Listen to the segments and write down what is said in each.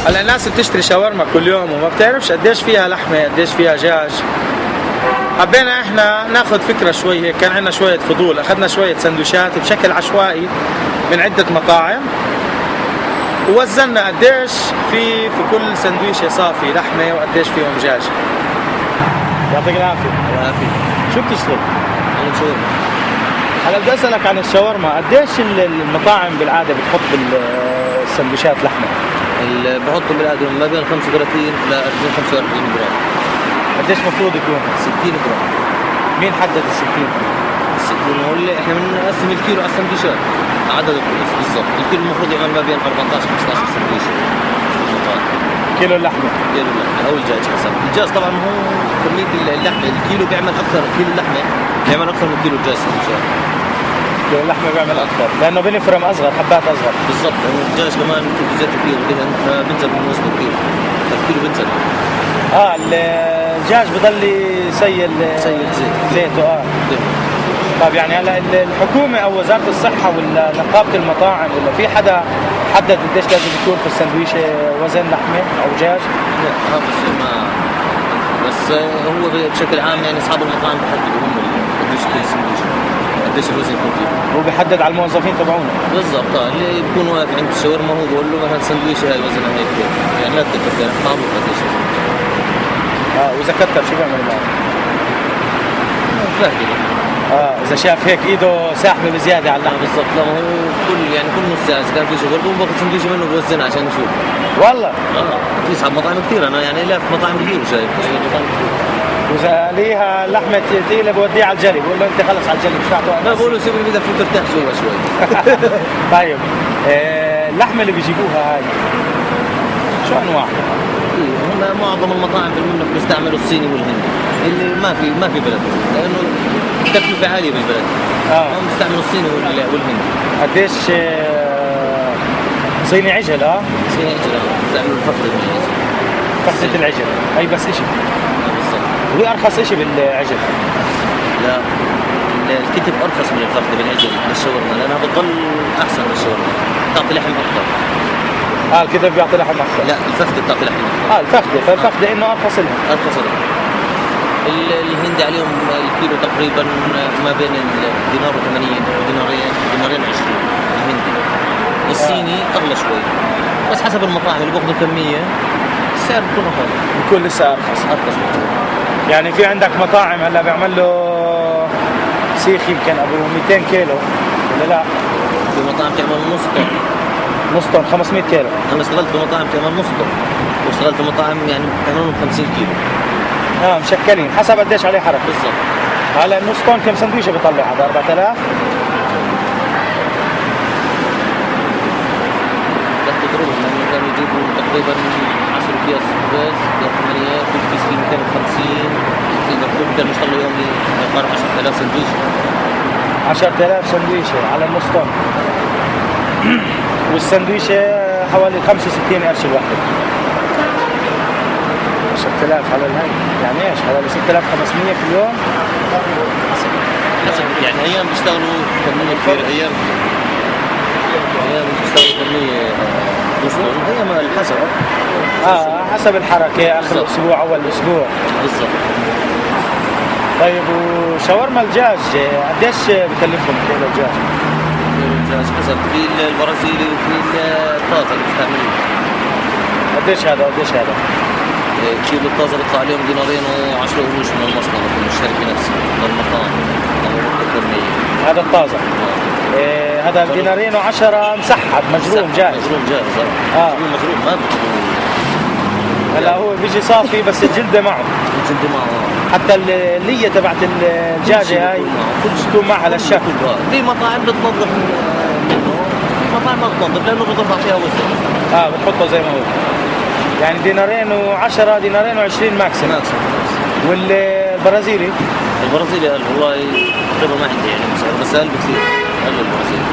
هلا الناس بتشتري شاورما كل يوم وما بتعرفش قديش فيها لحمه قديش فيها دجاج. حبينا احنا ناخذ فكره شوي هيك، كان عندنا شويه فضول، اخذنا شويه سندويشات بشكل عشوائي من عده مطاعم ووزننا قديش في كل سندويشه صافي لحمه وقديش فيهم دجاج. يعطيك العافيه. شو بتشتغل؟ انا شو هلا بدي اسالك عن الشاورما، قديش المطاعم بالعاده بتحط بالسندويشات لحمه؟ بحطوا بالعاده ما بين 35 ل 45 جرام. قديش المفروض يكون؟ 60 جرام. مين حدد ال 60؟ ال 60 هو اللي احنا بنقسم الكيلو على السندويشات عدد بالضبط. الكيلو المفروض يعمل ما بين 14 15 سندويشه. كيلو اللحمه. كيلو اللحمه او الدجاج حسب. الدجاج طبعا هو كميه اللحمه، الكيلو بيعمل اكثر، كيلو اللحمه بيعمل اكثر من كيلو الدجاج سندويشات. كيلو اللحمه بيعمل اكثر لانه بنفرم اصغر، حبات اصغر. بالضبط، لانه الدجاج كمان في زيت كثير ودهن فبنزل من وزنه كثير. الكيلو بنزل. الدجاج بضل يسيل زيته. طيب يعني هلا الحكومه او وزاره الصحه ولا نقابه المطاعم ولا في حدا حدد قديش لازم يكون في السندويشه وزن لحمه او دجاج؟ لا هذا الشيء ما، بس هو بشكل عام يعني اصحاب المطاعم بحددوا هم قديش كل سندويشه قديش الوزن يكون فيه. هو بيحدد على الموظفين تبعونه. بالضبط. اللي بيكون واقف عند الشاورما هو بقول له مثلا سندويشه هاي وزنها هيك يعني لا تتذكر معروف قديش. واذا كتر شو بيعمل معه؟ لا اذا شاف هيك ايده ساحبه بزياده على اللحم. بالضبط. لا هو كل نص ساعه اذا كان في شغل بقوم باخذ سندويشه منه بوزنها عشان نشوف. والله في اصحاب مطاعم كثير، انا يعني لاف مطاعم كثير شايف مطاعم كثير. واذا ليها لحمه ثقيله بوديها على الجلي، بقول له انت خلص على الجلي مش تعطوها. ما بقول له سيب ايدك فيك ترتاح جوا شوي. طيب اللحمه اللي بيجيبوها هاي شو انواعها؟ هم معظم المطاعم في المملكه بيستعملوا الصيني والهندي اللي ما في بلد، لانه التكلفه عاليه بالبلد. هم بيستعملوا الصيني والهندي. قديش صيني عجل؟ صيني عجل. بيستعملوا الفخذ العجل. فخذة العجل اي بس شيء. بالضبط. وهي ارخص شيء بالعجل؟ لا الكتف ارخص من الفخذ بالعجل للشاورما لانها بتضل احسن من الشاورما، بتعطي لحم اكثر. الكتف بيعطي لحم اكثر. لا الفخذ بتعطي لحم اكثر. الفخذة، فالفخذة انه ارخص لها. الهندي عليهم الكيلو تقريبا ما بين الدينار و80 دينارين 20 الهندي. الصيني اغلى شوي بس حسب المطاعم اللي بياخذوا كميه السعر بيكون اقل. بيكون لسه ارخص. يعني في عندك مطاعم هلا بيعمل له سيخ يمكن ابو 200 كيلو ولا لا؟ في مطاعم تعمل نص طن 500 كيلو. انا اشتغلت في مطاعم تعمل نص طن واشتغلت في مطاعم يعني تعملهم 50 كيلو. مشكلين حسب قديش عليه حركه. بالضبط. هلا النص طن كم سندويشه بيطلع هذا 4000؟ تقريبا لما كانوا يجيبوا تقريبا 10 اكياس خبز ثمانيات كل كيس فيه 250 تقدر كانوا يشتغلوا يومي يقارب 10000 سندويشه. 10000 سندويشه على النص طن. والسندويشه حوالي 65 قرش الواحد. 10000 على الهي يعني ايش؟ حوالي 6500 في اليوم. يعني ايام بيشتغلوا كميه كثير، ايام بيشتغلوا كميه وصلوا ايام الحسب. حسب الحركه اخر الاسبوع اول الاسبوع. بالضبط. طيب وشاورما الدجاج قديش بكلفهم كيلو الدجاج؟ الدجاج حسب، في البرازيلي وفي الطازه اللي بيستعملوه. قديش هذا؟ كيلو الطازه بيطلع عليهم دينارين و10 قروش من المصنع من الشركه نفسها من المطاعم او الكميه. هذا الطازه. هذا دينارين و10 مسحب مجروم جاهز. مجروم ما هلا هو بيجي صافي بس الجلده معه. حتى الليه تبعت الدجاجه هاي بتكون معها للشكل. في مطاعم بتنظف منه، مطاعم ما بتنظف لانه بترفع فيها وزن. بتحطه زي ما هو. يعني دينارين و10 دينارين و20 ماكسيمم. والبرازيلي قال والله تقريبا ما عندي يعني بس قال كثير قال البرازيلي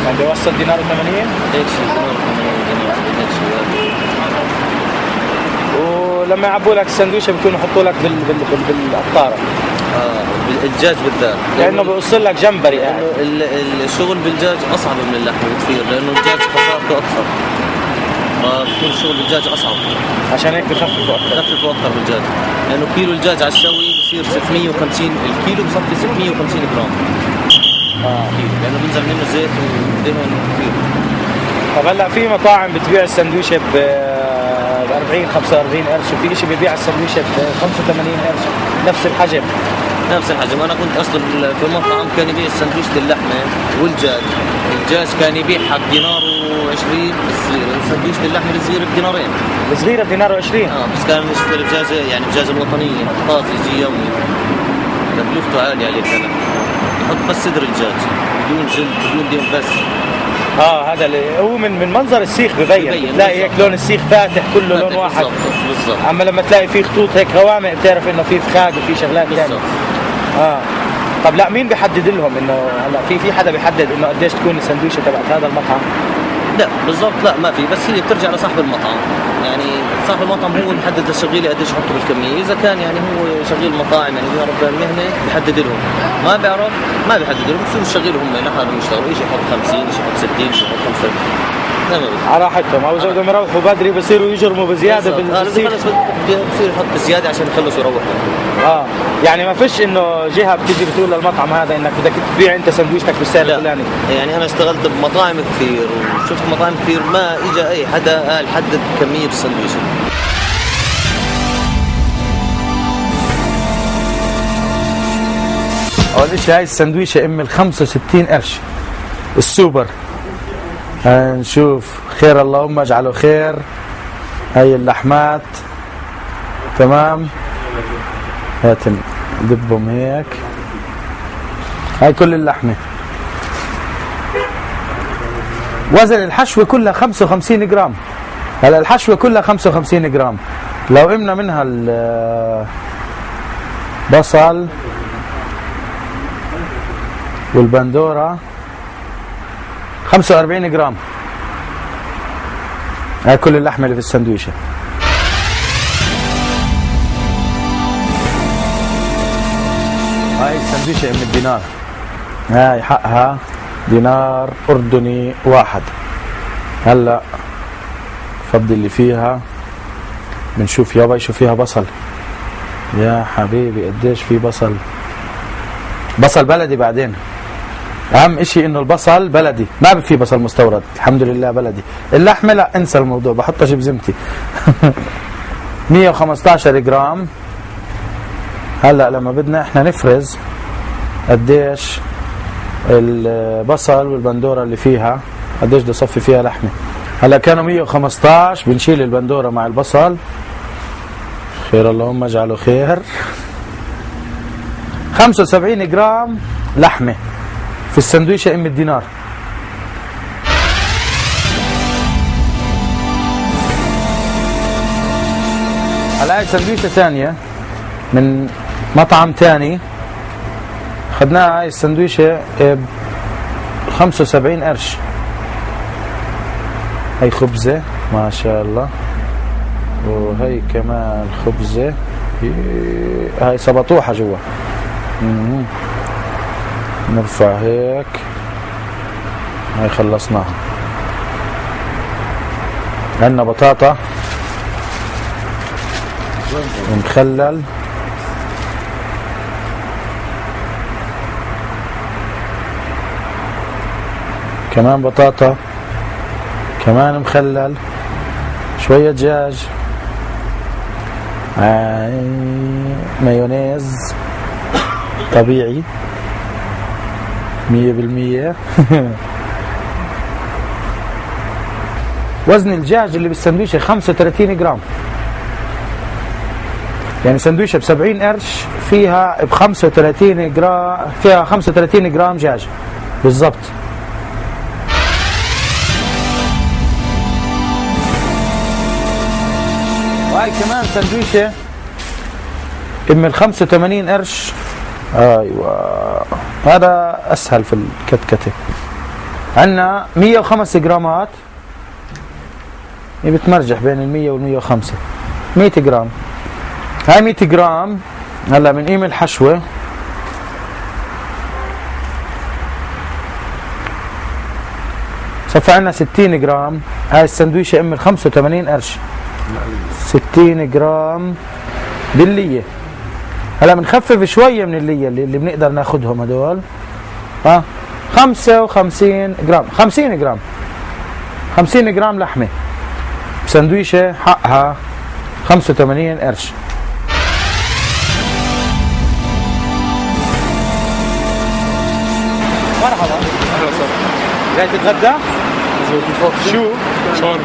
يعني بيوصل دينار و80 هيك شيء، دينار و80 هيك شيء. ولما يعبوا لك السندويشه بيكونوا يحطوا لك بالقطاره. الدجاج بالذات لانه بيوصل لك جمبري. الشغل بالدجاج اصعب من اللحم بكثير لانه الدجاج خسارته اكثر. فبكون شغل الدجاج اصعب، عشان هيك بخففوا اكثر. بخففوا اكثر بالدجاج، لانه كيلو الدجاج على الشوي بصير 650 الكيلو، بصفي 650 جرام كيلو، لانه بينزل منه زيت ودهن كثير. طب هلا في مطاعم بتبيع السندويشه ب 40 45 قرش، وفي شيء بيبيع السندويشه ب 85 قرش نفس الحجم. نفس الحجم. انا كنت اصلا في مطعم كان يبيع سندويشة اللحمه والدجاج، الدجاج كان يبيع حق دينار و20 الصغيره، سندويشة اللحمه الصغيره بدينارين. الصغيره بدينار و20. بس كان يشتري دجاجه، يعني الدجاجه الوطنيه طازه يجي يومي، تكلفته عاليه عليه. كان يحط بس صدر الدجاج بدون جلد بدون دهن بس. هذا اللي هو من منظر السيخ ببين تلاقي هيك لون السيخ فاتح كله لون واحد بالضبط. اما لما تلاقي فيه خطوط هيك غوامق بتعرف انه في فخاد وفي شغلات ثانيه. طب لا، مين بيحدد لهم انه هلا في حدا بيحدد انه قديش تكون السندويشه تبعت هذا المطعم؟ لا بالضبط، لا ما في، بس هي بترجع لصاحب المطعم. يعني صاحب المطعم هو اللي بيحدد للشغيله قديش يحطوا بالكميه، اذا كان يعني هو شغيل مطاعم يعني بيعرف المهنه بيحدد لهم، ما بيعرف ما بيحدد لهم، بصيروا الشغيل هم لحالهم يشتغلوا، شيء يحط 50 شيء يحط 60 شيء يحط 5 على راحتهم، او اذا بدهم يروحوا بدري بصيروا يجرموا بزياده بالسيخ. بصير يحط بزياده عشان يخلصوا يروحوا. يعني ما فيش انه جهه بتيجي بتقول للمطعم هذا انك بدك تبيع انت سندويشتك بالسعر الفلاني. يعني انا اشتغلت بمطاعم كثير وشفت مطاعم كثير ما اجى اي حدا قال حدد كميه السندويشه. اول شيء هاي السندويشه ام ال 65 قرش السوبر. نشوف خير، اللهم اجعله خير. هاي اللحمات تمام، هات ندبهم هيك. هاي كل اللحمه، وزن الحشوه كلها 55 جرام. هلا الحشوه كلها 55 جرام، لو قمنا منها البصل والبندوره 45 جرام. هاي كل اللحمه اللي في السندويشه. هاي السندويشه ام الدينار، هاي حقها دينار اردني واحد. هلا فضي اللي فيها، بنشوف يابا شو فيها بصل. يا حبيبي قديش في بصل، بصل بلدي. بعدين اهم اشي انه البصل بلدي، ما في بصل مستورد، الحمد لله بلدي. اللحمه لا انسى الموضوع، بحطها بزمتي. 115 جرام. هلا لما بدنا احنا نفرز قديش البصل والبندوره اللي فيها، قديش بدي اصفي فيها لحمه. هلا كانوا 115، بنشيل البندوره مع البصل. خير اللهم اجعله خير. 75 جرام لحمه في السندويشه ام الدينار. هلا هاي سندويشه ثانيه من مطعم ثاني، اخذناها هاي السندويشه ب 75 قرش. هاي خبزه ما شاء الله، وهي كمان خبزه، هاي سبطوحه جوا. نرفع هيك، هاي خلصناها. عندنا بطاطا ومخلل، كمان بطاطا، كمان مخلل، شوية دجاج، مايونيز طبيعي 100%. وزن الدجاج اللي بالسندويشة 35 جرام، يعني سندويشة ب70 قرش فيها ب 35 جرام، فيها 35 جرام دجاج بالضبط. وهي كمان سندويشة ام ال 85 قرش. ايوه هذا اسهل في الكتكته. عندنا 105 جرامات، بتمرجح بين ال 100 وال 105. 100 جرام، هاي 100 جرام. هلا بنقيم الحشوه، صفى عندنا 60 جرام هاي السندويشة ام 85 قرش 60 جرام باللية. هلا بنخفف شوية من اللية اللي بنقدر ناخدهم هدول. 55 جرام 50 جرام 50 جرام لحمة بسندويشة حقها 85 قرش. مرحبا. اهلا وسهلا. جاي تتغدى؟ شو؟ شاورما.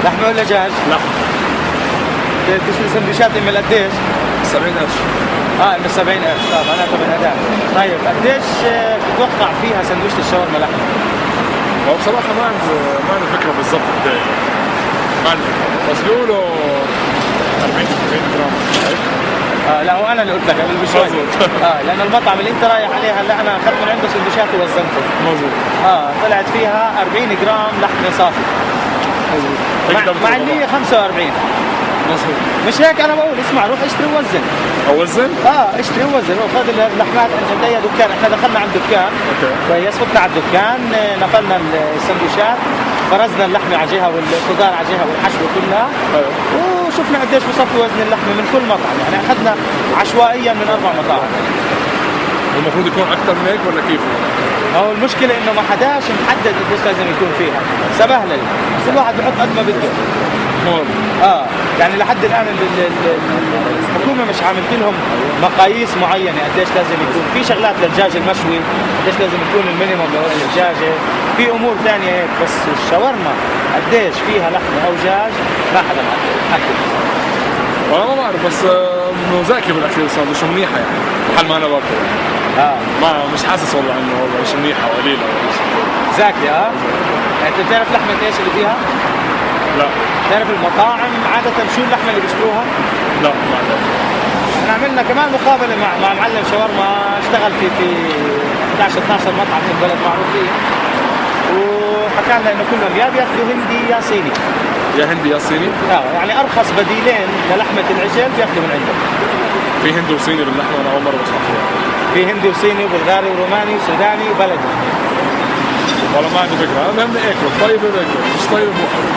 لحمة ولا دجاج؟ لحمة. تشتري سندويشات ام قديش؟ 70 قرش. ام 70 قرش. طيب معناتها بالأداء. طيب قديش بتتوقع فيها سندويشة الشاورما لحمة؟ هو بصراحة ما عندي فكرة بالضبط قد ايه. ما عندي فكرة، بس بيقولوا 40 جرام هيك. لا هو انا اللي قلت لك قبل بشوي. مظبوط. لانه المطعم اللي انت رايح عليه هلا انا اخذت من عنده سندويشات ووزنته. مظبوط. طلعت فيها 40 جرام لحمه صافي. مظبوط. مع اللي 45. مظبوط. مش هيك انا بقول اسمع روح اشتري ووزن. اوزن؟ اشتري ووزن وخذ اللحمات عند اي دكان. احنا دخلنا عند دكان. اوكي. كويس فتنا على الدكان نقلنا السندويشات فرزنا اللحمه على جهه والخضار على جهه والحشوه كلها. ايوه. وشفنا قديش بصفي وزن اللحمه من كل مطعم، يعني اخذنا عشوائيا من 4 مطاعم. المفروض يكون اكثر من هيك ولا كيف؟ هو المشكله انه ما حداش محدد قديش لازم يكون فيها، سبهلل كل واحد بحط قد ما بده. يعني لحد الان الحكومه مش عاملت لهم مقاييس معينه قديش لازم يكون في شغلات للدجاج المشوي، قديش لازم يكون المينيموم لوزن الدجاجه، في امور ثانيه هيك. بس الشاورما قديش فيها لحمه او دجاج ما حدا محدد. والله ما بعرف، بس انه زاكي بالاخير صار مش منيحه يعني محل ما انا باكل. ما مش حاسس والله انه والله مش منيحه وقليله ولا شيء. زاكي. يعني انت بتعرف لحمه ايش اللي فيها؟ لا. تعرف المطاعم عادة شو اللحمة اللي بيشتروها؟ لا ما بعرف. احنا عملنا كمان مقابلة مع معلم شاورما اشتغل في 11-12 مطعم في البلد معروفين، وحكى لنا انه كلهم يا بياكلوا هندي يا صيني. يا هندي يا صيني؟ يعني ارخص بديلين للحمة العجل بياكلوا من عندهم. في هندي وصيني باللحمة؟ انا اول مرة بسمع فيها. في هندي وصيني وبلغاري وروماني وسوداني وبلدي. والله ما عندي فكرة، انا بهمني اكل، طيب باكل، مش طيب مو حلو.